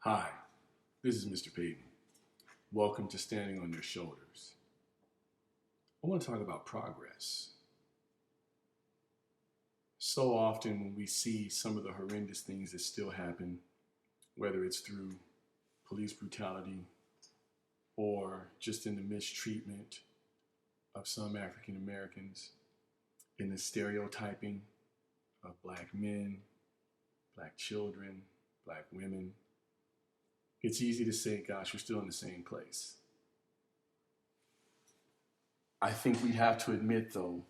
Hi, this is Mr. Payton. Welcome to Standing on Your Shoulders. I want to talk about progress. So often when we see some of the horrendous things that still happen, whether it's through police brutality or just in the mistreatment of some African Americans, in the stereotyping of black men, black children, black women, it's easy to say, gosh, we're still in the same place. I think we have to admit, though,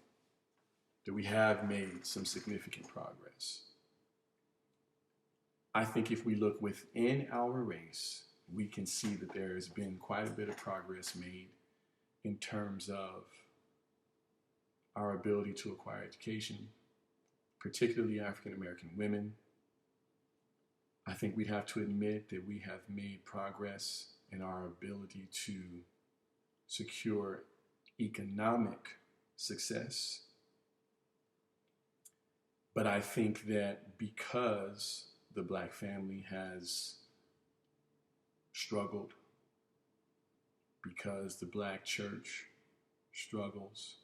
that we have made some significant progress. I think if we look within our race, we can see that there has been quite a bit of progress made in terms of our ability to acquire education, particularly African American women. I think we'd have to admit that we have made progress in our ability to secure economic success. But I think that because the black family has struggled, because the black church struggles,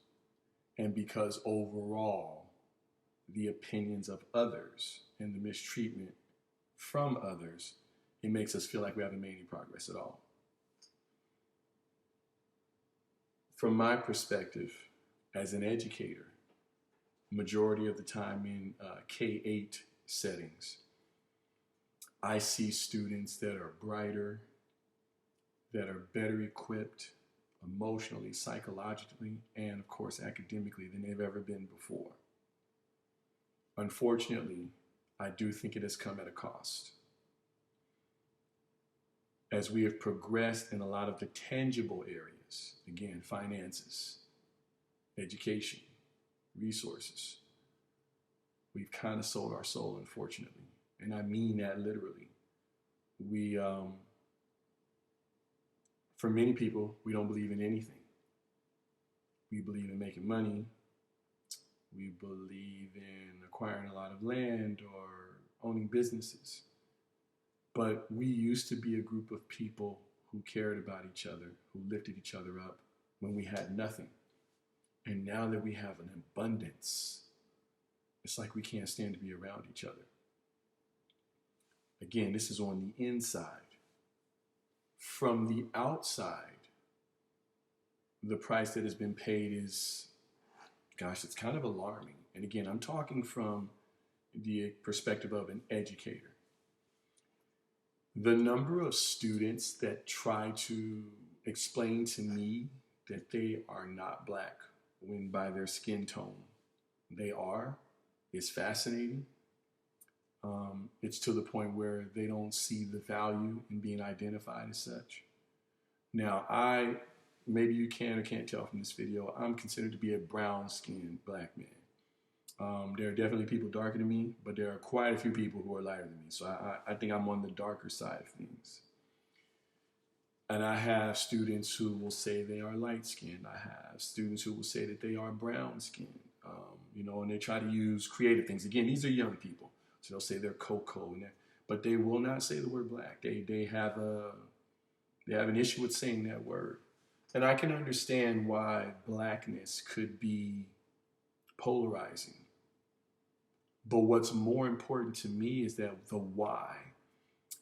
and because overall the opinions of others and the mistreatment from others, it makes us feel like we haven't made any progress at all. From my perspective as an educator, majority of the time in K-8 settings, I see students that are brighter, that are better equipped emotionally, psychologically, and of course academically than they've ever been before. Unfortunately, I do think it has come at a cost. As we have progressed in a lot of the tangible areas, again, finances, education, resources, we've kind of sold our soul, unfortunately. And I mean that literally. For many people, we don't believe in anything. We believe in making money. We believe in acquiring a lot of land or owning businesses. But we used to be a group of people who cared about each other, who lifted each other up when we had nothing. And now that we have an abundance, it's like we can't stand to be around each other. Again, this is on the inside. From the outside, the price that has been paid is, gosh, it's kind of alarming. And again, I'm talking from the perspective of an educator. The number of students that try to explain to me that they are not black when by their skin tone they are is fascinating. It's to the point where they don't see the value in being identified as such. Now, maybe you can or can't tell from this video, I'm considered to be a brown-skinned black man. There are definitely people darker than me, but there are quite a few people who are lighter than me. So I think I'm on the darker side of things. And I have students who will say they are light-skinned. I have students who will say that they are brown-skinned, and they try to use creative things. Again, these are young people. So they'll say they're cocoa, but they will not say the word black. They have an issue with saying that word. And I can understand why blackness could be polarizing. But what's more important to me is that the why.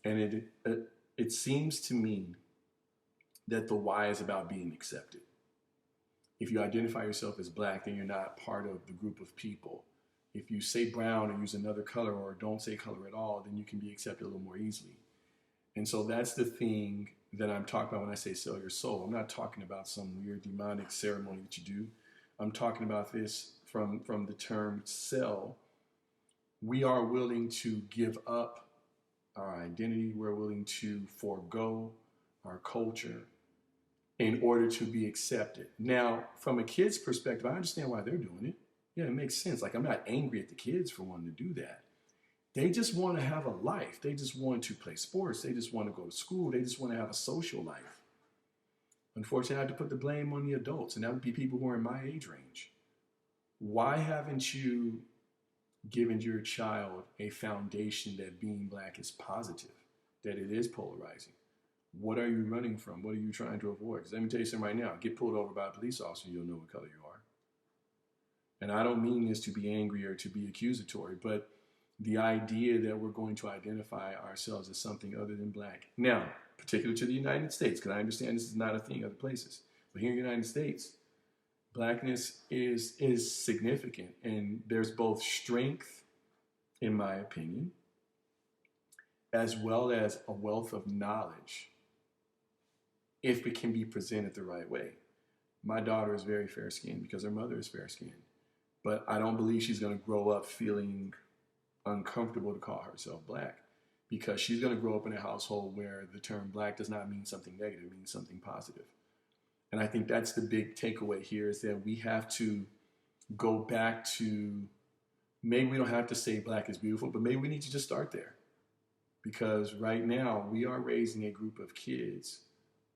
And it seems to me that the why is about being accepted. If you identify yourself as black, then you're not part of the group of people. If you say brown or use another color or don't say color at all, then you can be accepted a little more easily. And so that's the thing that I'm talking about when I say sell your soul. I'm not talking about some weird demonic ceremony that you do. I'm talking about this from the term sell. We are willing to give up our identity. We're willing to forego our culture in order to be accepted. Now, from a kid's perspective, I understand why they're doing it. Yeah, it makes sense. Like, I'm not angry at the kids for wanting to do that. They just want to have a life. They just want to play sports. They just want to go to school. They just want to have a social life. Unfortunately, I have to put the blame on the adults, and that would be people who are in my age range. Why haven't you given your child a foundation that being black is positive, that it is polarizing. What are you running from? What are you trying to avoid? Because let me tell you something right now. Get pulled over by a police officer, you'll know what color you are. And I don't mean this to be angry or to be accusatory, but the idea that we're going to identify ourselves as something other than black. Now, particular to the United States, because I understand this is not a thing other places, but here in the United States, blackness is significant, and there's both strength, in my opinion, as well as a wealth of knowledge if it can be presented the right way. My daughter is very fair-skinned because her mother is fair-skinned, but I don't believe she's going to grow up feeling uncomfortable to call herself black, because she's going to grow up in a household where the term black does not mean something negative, it means something positive. And I think that's the big takeaway here, is that we have to go back to, maybe we don't have to say black is beautiful, but maybe we need to just start there. Because right now we are raising a group of kids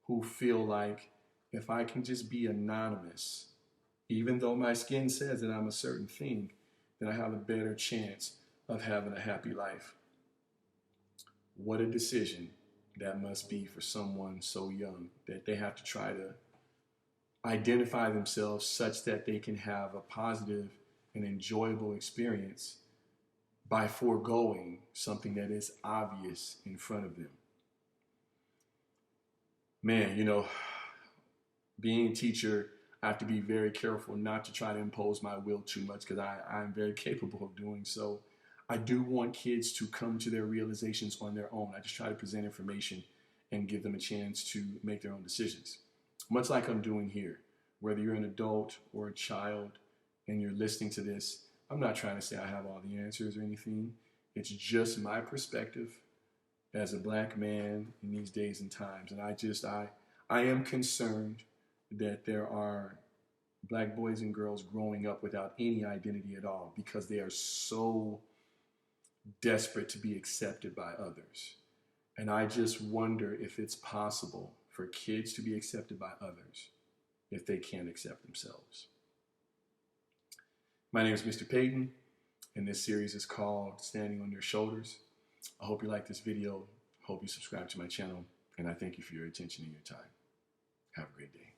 who feel like, if I can just be anonymous, even though my skin says that I'm a certain thing, then I have a better chance of having a happy life. What a decision that must be for someone so young, that they have to try to identify themselves such that they can have a positive and enjoyable experience by foregoing something that is obvious in front of them. Man, you know, being a teacher, I have to be very careful not to try to impose my will too much, because I'm very capable of doing so. I do want kids to come to their realizations on their own. I just try to present information and give them a chance to make their own decisions. Much like I'm doing here. Whether you're an adult or a child and you're listening to this, I'm not trying to say I have all the answers or anything. It's just my perspective as a black man in these days and times. And I am concerned that there are black boys and girls growing up without any identity at all, because they are so desperate to be accepted by others. And I just wonder if it's possible for kids to be accepted by others if they can't accept themselves. My name is Mr. Payton, and this series is called Standing on Your Shoulders. I hope you like this video. I hope you subscribe to my channel, and I thank you for your attention and your time. Have a great day.